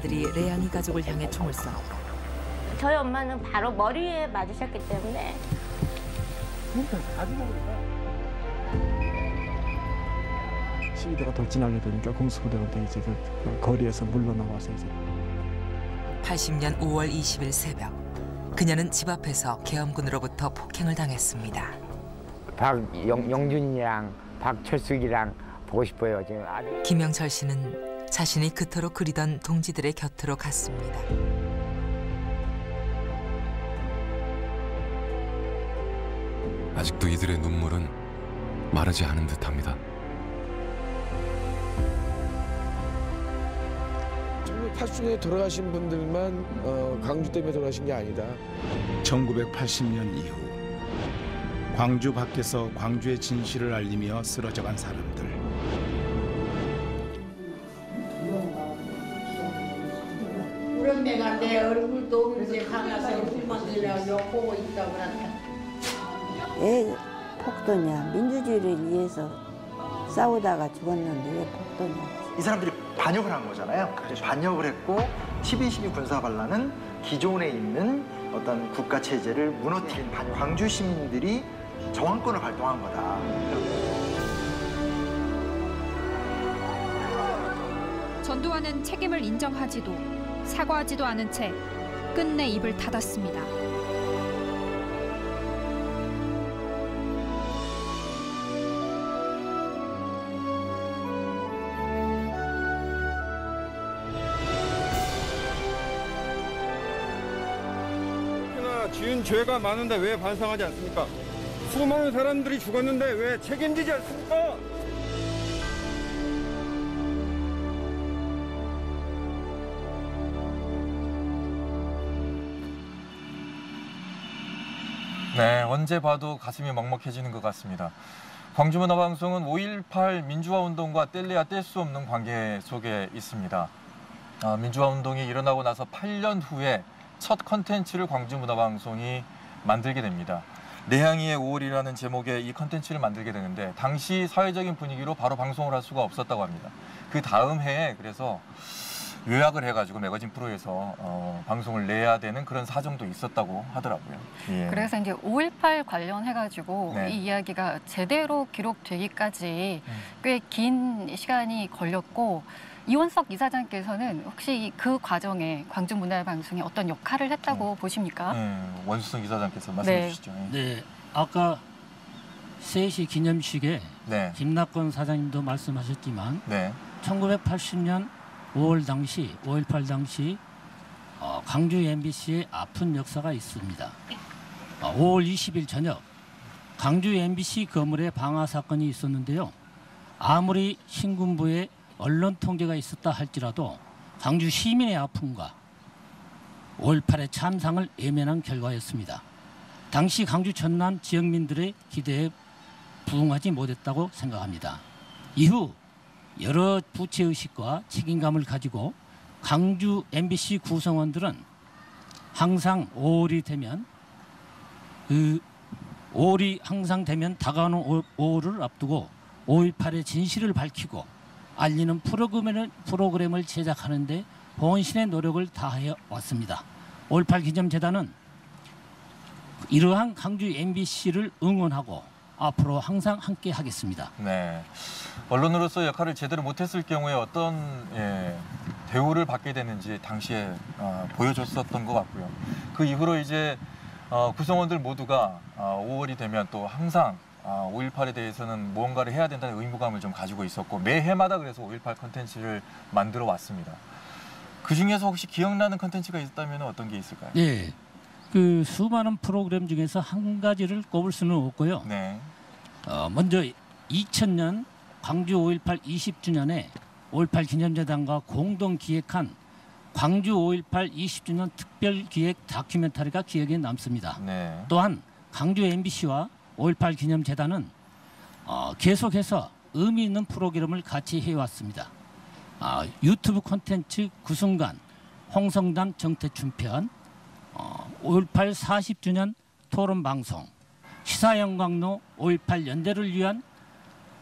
아들이 레아니 가족을 향해 총을 쏴 저희 엄마는 바로 머리에 맞으셨기 때문에 시위대가 돌진하게 되니까 공수부대가 이제 그 거리에서 물러나와서 이제 80년 5월 20일 새벽 그녀는 집 앞에서 계엄군으로부터 폭행을 당했습니다. 영준이랑 박철숙이랑 보고 싶어요. 지금 아들. 김영철 씨는 자신이 그토록 그리던 동지들의 곁으로 갔습니다. 아직도 이들의 눈물은 마르지 않은 듯합니다. 1980년에 돌아가신 분들만 광주 때문에 돌아가신 게 아니다. 1980년 이후 광주 밖에서 광주의 진실을 알리며 쓰러져간 사람들. 우리 엄마가 내 얼굴도 없는데 가서 얼굴만 들려고 욕보고 있다고 그랬다. 왜 폭도냐. 민주주의를 위해서 싸우다가 죽었는데 왜 폭도냐. 이 사람들이 반역을 한 거잖아요. 그래서 반역을 했고 12.12 군사반란은 기존에 있는 어떤 국가 체제를 무너뜨린 반역. 광주 시민들이 정황권을 발동한 거다. 전두환은 책임을 인정하지도 사과하지도 않은 채 끝내 입을 닫았습니다. 지은 죄가 많은데 왜 반성하지 않습니까? 수많은 사람들이 죽었는데 왜 책임지지 않습니까? 네, 언제 봐도 가슴이 먹먹해지는 것 같습니다. 광주문화방송은 5.18 민주화운동과 뗄래야 뗄 수 없는 관계 속에 있습니다. 민주화운동이 일어나고 나서 8년 후에 첫 컨텐츠를 광주문화방송이 만들게 됩니다. 내향이의 5월이라는 제목의 이 컨텐츠를 만들게 되는데 당시 사회적인 분위기로 바로 방송을 할 수가 없었다고 합니다. 그 다음 해에 그래서 요약을 해가지고 매거진 프로에서 방송을 내야 되는 그런 사정도 있었다고 하더라고요. 예. 그래서 이제 5.18 관련해가지고 네. 이 이야기가 제대로 기록되기까지 꽤 긴 시간이 걸렸고 이원석 이사장께서는 혹시 그 과정에 광주문화방송이 어떤 역할을 했다고 보십니까? 원수성 이사장께서 말씀해 주시죠. 네, 아까 3시 기념식에 네. 김낙건 사장님도 말씀하셨지만 네. 1980년 5.18 당시 광주 MBC의 아픈 역사가 있습니다. 5월 20일 저녁 광주 MBC 건물에 방화 사건이 있었는데요. 아무리 신군부에 언론 통제가 있었다 할지라도 광주 시민의 아픔과 5.18의 참상을 외면한 결과였습니다. 당시 광주 전남 지역민들의 기대에 부응하지 못했다고 생각합니다. 이후 여러 부채의식과 책임감을 가지고 광주 MBC 구성원들은 항상 5월이 되면 다가오는 5월을 앞두고 5.18의 진실을 밝히고 알리는 프로그램을 제작하는 데 본신의 노력을 다해 왔습니다. 5.18 기념재단은 이러한 광주 MBC를 응원하고 앞으로 항상 함께 하겠습니다. 네, 언론으로서 역할을 제대로 못했을 경우에 어떤 대우를 받게 되는지 당시에 보여줬었던 것 같고요. 그 이후로 이제 구성원들 모두가 5월이 되면 또 항상 5.18에 대해서는 무언가를 해야 된다는 의무감을 좀 가지고 있었고 매해마다 그래서 5.18 컨텐츠를 만들어 왔습니다. 그중에서 혹시 기억나는 컨텐츠가 있다면 어떤 게 있을까요? 예, 그 수많은 프로그램 중에서 한 가지를 꼽을 수는 없고요. 네. 먼저 2000년 광주 5.18 20주년에 5.18 기념재단과 공동 기획한 광주 5.18 20주년 특별기획 다큐멘터리가 기억에 남습니다. 네. 또한 광주 MBC와 5.18 기념재단은 계속해서 의미 있는 프로그램을 같이 해왔습니다. 유튜브 콘텐츠 구순간, 홍성담 정태춘 편, 5.18 40주년 토론방송, 시사영광로 5.18 연대를 위한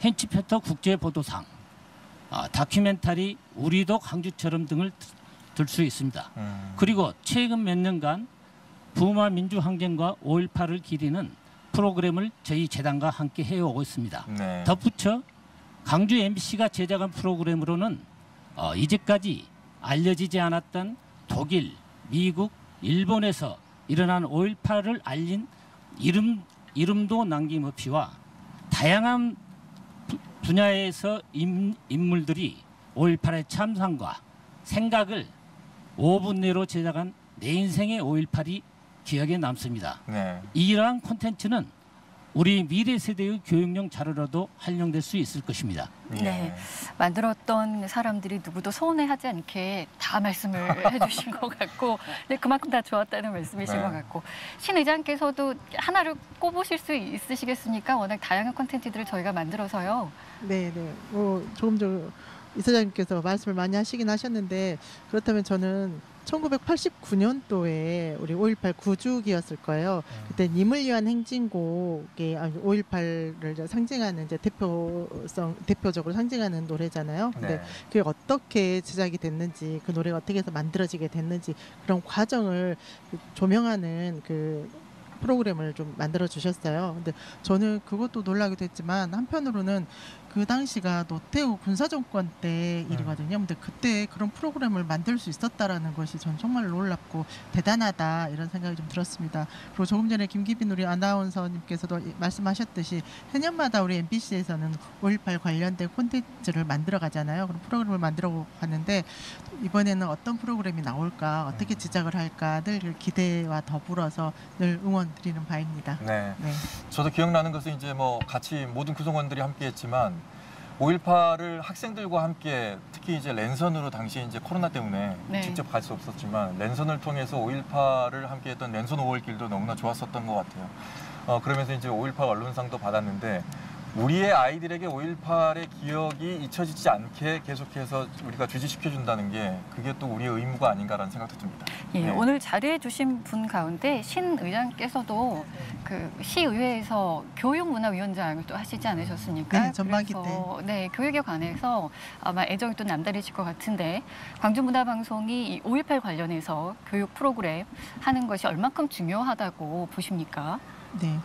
hen치페터 국제보도상, 다큐멘터리 우리도 광주처럼 등을 들 수 있습니다. 그리고 최근 몇 년간 부마 민주항쟁과 5.18을 기리는 프로그램을 저희 재단과 함께 해오고 있습니다. 네. 덧붙여 광주 MBC가 제작한 프로그램으로는 이제까지 알려지지 않았던 독일, 미국, 일본에서 일어난 5.18을 알린 이름도 남김없이와 다양한 분야에서 인물들이 5.18의 참상과 생각을 5분 내로 제작한 내 인생의 5.18이 기억에 남습니다. 네. 이러한 콘텐츠는 우리 미래 세대의 교육용 자료로도 활용될 수 있을 것입니다. 네, 만들었던 사람들이 누구도 서운해하지 않게 다 말씀을 해주신 것 같고, 네, 그만큼 다 좋았다는 말씀이신 것 같고, 신 의장께서도 하나를 꼽으실 수 있으시겠습니까? 워낙 다양한 콘텐츠들을 저희가 만들어서요. 네. 조금 전 이사장님께서 말씀을 많이 하시긴 하셨는데, 그렇다면 저는 1989년도에 우리 5.18 구주기였을 거예요. 그때 님을 위한 행진곡이 5.18을 상징하는 이제 대표적으로 상징하는 노래잖아요. 근데 그게 어떻게 제작이 됐는지, 그 노래가 어떻게 해서 만들어지게 됐는지 그런 과정을 조명하는 그 프로그램을 좀 만들어 주셨어요. 근데 저는 그것도 놀라기도 했지만 한편으로는 그 당시가 노태우 군사정권 때 일이거든요. 근데 그때 그런 프로그램을 만들 수 있었다라는 것이 전 정말 놀랍고 대단하다 이런 생각이 좀 들었습니다. 그리고 조금 전에 김기빈 우리 아나운서님께서도 말씀하셨듯이 해년마다 우리 MBC에서는 5.18 관련된 콘텐츠를 만들어 가잖아요. 그런 프로그램을 만들어 가는데 이번에는 어떤 프로그램이 나올까, 어떻게 제작을 할까 늘 기대와 더불어서 늘 응원드리는 바입니다. 네. 저도 기억나는 것은 이제 뭐 같이 모든 구성원들이 함께했지만 5.18을 학생들과 함께 특히 이제 랜선으로 당시 이제 코로나 때문에 직접 갈 수 없었지만 랜선을 통해서 5.18을 함께했던 랜선 5월길도 너무나 좋았었던 것 같아요. 그러면서 이제 5.18 언론상도 받았는데 우리의 아이들에게 5.18의 기억이 잊혀지지 않게 계속해서 우리가 주지시켜준다는 게 그게 또 우리의 의무가 아닌가라는 생각도 듭니다. 예, 오늘 자리해 주신 분 가운데 신 의장께서도 그 시의회에서 교육문화위원장을 또 하시지 않으셨습니까? 네, 전반기 때. 네, 교육에 관해서 아마 애정이 또 남다르실 것 같은데 광주문화방송이 이 5.18 관련해서 교육 프로그램 하는 것이 얼만큼 중요하다고 보십니까? 네,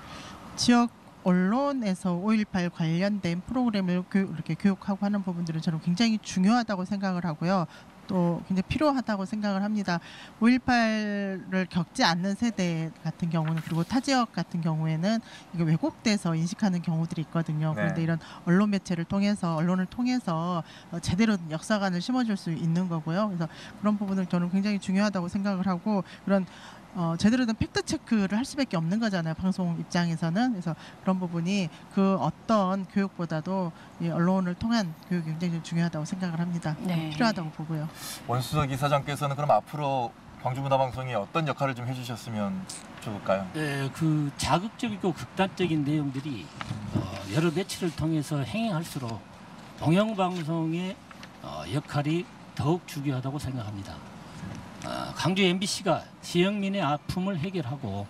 지역 언론에서 5.18 관련된 프로그램을 이렇게 교육하고 하는 부분들은 저는 굉장히 중요하다고 생각을 하고요. 또 굉장히 필요하다고 생각을 합니다. 5.18을 겪지 않는 세대 같은 경우는, 그리고 타 지역 같은 경우에는 이게 왜곡돼서 인식하는 경우들이 있거든요. 그런데 이런 언론 매체를 통해서, 언론을 통해서 제대로 역사관을 심어줄 수 있는 거고요. 그래서 그런 부분을 저는 굉장히 중요하다고 생각을 하고, 그런 제대로 된 팩트 체크를 할 수밖에 없는 거잖아요, 방송 입장에서는. 그래서 그런 부분이 그 어떤 교육보다도 이 언론을 통한 교육이 굉장히 중요하다고 생각을 합니다. 필요하다고 보고요. 원수석 이사장께서는 그럼 앞으로 광주문화방송이 어떤 역할을 좀 해주셨으면 좋을까요? 네, 그 자극적이고 극단적인 내용들이 여러 매체를 통해서 행행할수록 동영방송의 역할이 더욱 중요하다고 생각합니다. 광주 MBC가 지역민의 아픔을 해결하고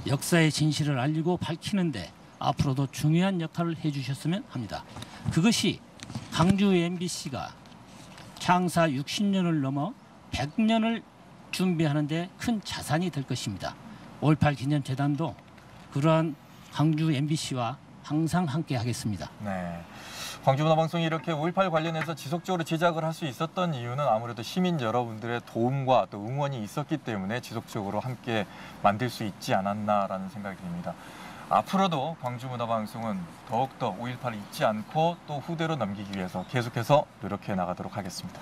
역사의 진실을 알리고 밝히는데 앞으로도 중요한 역할을 해주셨으면 합니다. 그것이 광주 MBC가 창사 60년을 넘어 100년을 준비하는 데 큰 자산이 될 것입니다. 5.18 기념재단도 그러한 광주 MBC와 항상 함께 하겠습니다. 네. 광주문화방송이 이렇게 5.18 관련해서 지속적으로 제작을 할 수 있었던 이유는 아무래도 시민 여러분들의 도움과 또 응원이 있었기 때문에 지속적으로 함께 만들 수 있지 않았나라는 생각이 듭니다. 앞으로도 광주문화방송은 더욱더 5.18을 잊지 않고 또 후대로 넘기기 위해서 계속해서 노력해 나가도록 하겠습니다.